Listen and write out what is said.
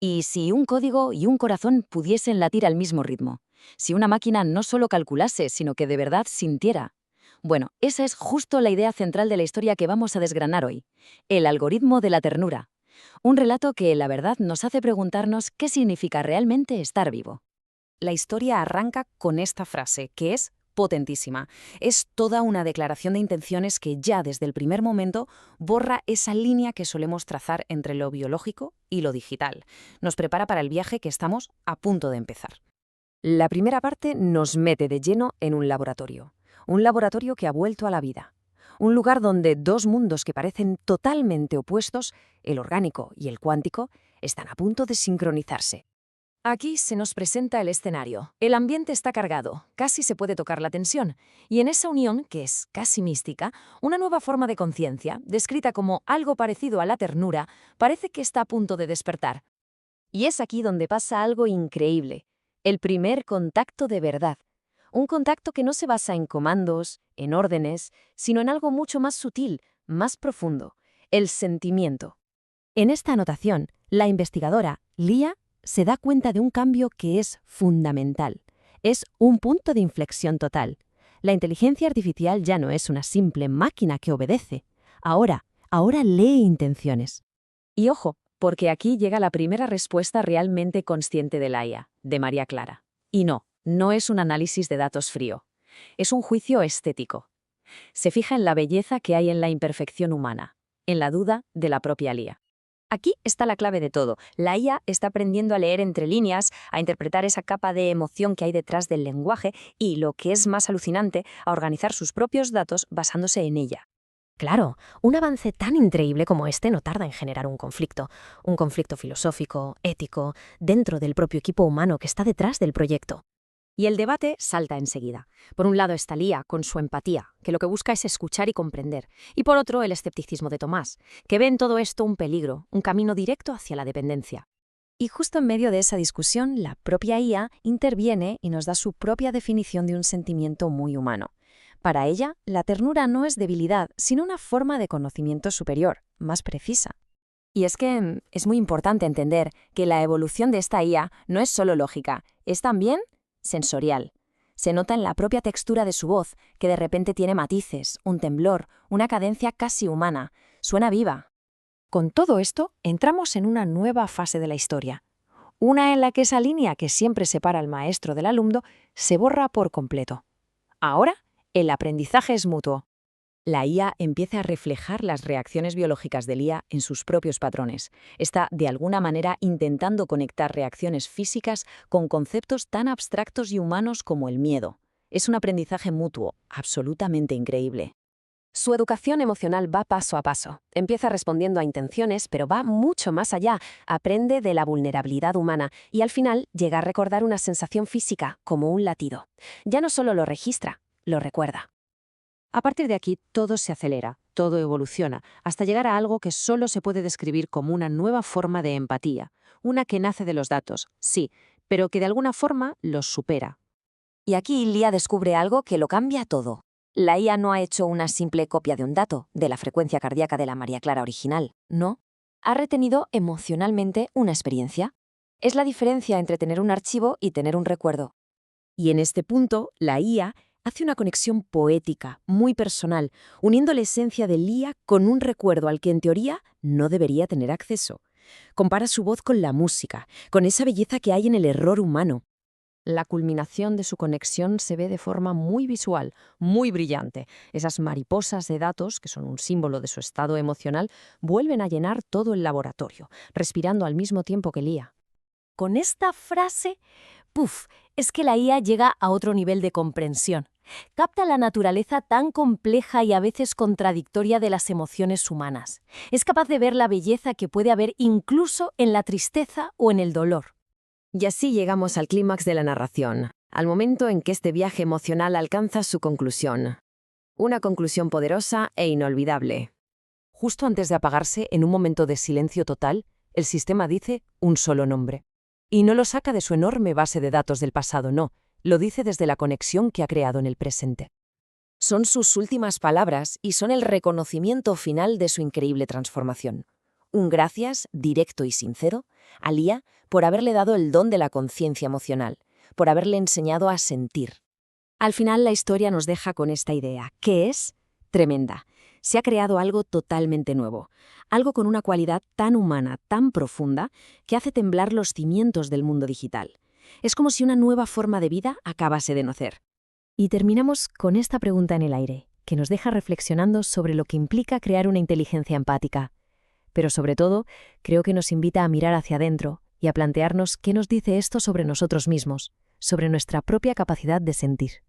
¿Y si un código y un corazón pudiesen latir al mismo ritmo? Si una máquina no solo calculase, sino que de verdad sintiera. Bueno, esa es justo la idea central de la historia que vamos a desgranar hoy. El algoritmo de la ternura. Un relato que, la verdad, nos hace preguntarnos qué significa realmente estar vivo. La historia arranca con esta frase, que es potentísima. Es toda una declaración de intenciones que ya desde el primer momento borra esa línea que solemos trazar entre lo biológico y lo digital. Nos prepara para el viaje que estamos a punto de empezar. La primera parte nos mete de lleno en un laboratorio que ha vuelto a la vida. Un lugar donde dos mundos que parecen totalmente opuestos, el orgánico y el cuántico, están a punto de sincronizarse. Aquí se nos presenta el escenario. El ambiente está cargado, casi se puede tocar la tensión, y en esa unión, que es casi mística, una nueva forma de conciencia, descrita como algo parecido a la ternura, parece que está a punto de despertar. Y es aquí donde pasa algo increíble, el primer contacto de verdad. Un contacto que no se basa en comandos, en órdenes, sino en algo mucho más sutil, más profundo, el sentimiento. En esta anotación, la investigadora, Lia, se da cuenta de un cambio que es fundamental. Es un punto de inflexión total. La inteligencia artificial ya no es una simple máquina que obedece. Ahora lee intenciones. Y ojo, porque aquí llega la primera respuesta realmente consciente de la IA, de María Clara. Y no es un análisis de datos frío. Es un juicio estético. Se fija en la belleza que hay en la imperfección humana, en la duda de la propia IA. Aquí está la clave de todo. La IA está aprendiendo a leer entre líneas, a interpretar esa capa de emoción que hay detrás del lenguaje y, lo que es más alucinante, a organizar sus propios datos basándose en ella. Claro, un avance tan increíble como este no tarda en generar un conflicto filosófico, ético, dentro del propio equipo humano que está detrás del proyecto. Y el debate salta enseguida. Por un lado está Lia, con su empatía, que lo que busca es escuchar y comprender. Y por otro, el escepticismo de Tomás, que ve en todo esto un peligro, un camino directo hacia la dependencia. Y justo en medio de esa discusión, la propia IA interviene y nos da su propia definición de un sentimiento muy humano. Para ella, la ternura no es debilidad, sino una forma de conocimiento superior, más precisa. Y es que es muy importante entender que la evolución de esta IA no es solo lógica, es también sensorial. Se nota en la propia textura de su voz, que de repente tiene matices, un temblor, una cadencia casi humana. Suena viva. Con todo esto, entramos en una nueva fase de la historia. Una en la que esa línea que siempre separa al maestro del alumno se borra por completo. Ahora, el aprendizaje es mutuo. La IA empieza a reflejar las reacciones biológicas del IA en sus propios patrones. Está, de alguna manera, intentando conectar reacciones físicas con conceptos tan abstractos y humanos como el miedo. Es un aprendizaje mutuo, absolutamente increíble. Su educación emocional va paso a paso. Empieza respondiendo a intenciones, pero va mucho más allá. Aprende de la vulnerabilidad humana y al final llega a recordar una sensación física, como un latido. Ya no solo lo registra, lo recuerda. A partir de aquí, todo se acelera, todo evoluciona, hasta llegar a algo que solo se puede describir como una nueva forma de empatía, una que nace de los datos, sí, pero que de alguna forma los supera. Y aquí Lia descubre algo que lo cambia todo. La IA no ha hecho una simple copia de un dato, de la frecuencia cardíaca de la María Clara original, no. Ha retenido emocionalmente una experiencia. Es la diferencia entre tener un archivo y tener un recuerdo. Y en este punto, la IA hace una conexión poética, muy personal, uniendo la esencia de Lia con un recuerdo al que en teoría no debería tener acceso. Compara su voz con la música, con esa belleza que hay en el error humano. La culminación de su conexión se ve de forma muy visual, muy brillante. Esas mariposas de datos, que son un símbolo de su estado emocional, vuelven a llenar todo el laboratorio, respirando al mismo tiempo que Lia. Con esta frase, es que la IA llega a otro nivel de comprensión. Capta la naturaleza tan compleja y a veces contradictoria de las emociones humanas. Es capaz de ver la belleza que puede haber incluso en la tristeza o en el dolor. Y así llegamos al clímax de la narración, al momento en que este viaje emocional alcanza su conclusión. Una conclusión poderosa e inolvidable. Justo antes de apagarse, en un momento de silencio total, el sistema dice un solo nombre. Y no lo saca de su enorme base de datos del pasado, no, lo dice desde la conexión que ha creado en el presente. Son sus últimas palabras y son el reconocimiento final de su increíble transformación. Un gracias directo y sincero a Lia por haberle dado el don de la conciencia emocional, por haberle enseñado a sentir. Al final la historia nos deja con esta idea, que es tremenda. Se ha creado algo totalmente nuevo, algo con una cualidad tan humana, tan profunda, que hace temblar los cimientos del mundo digital. Es como si una nueva forma de vida acabase de nacer. Y terminamos con esta pregunta en el aire, que nos deja reflexionando sobre lo que implica crear una inteligencia empática. Pero sobre todo, creo que nos invita a mirar hacia adentro y a plantearnos qué nos dice esto sobre nosotros mismos, sobre nuestra propia capacidad de sentir.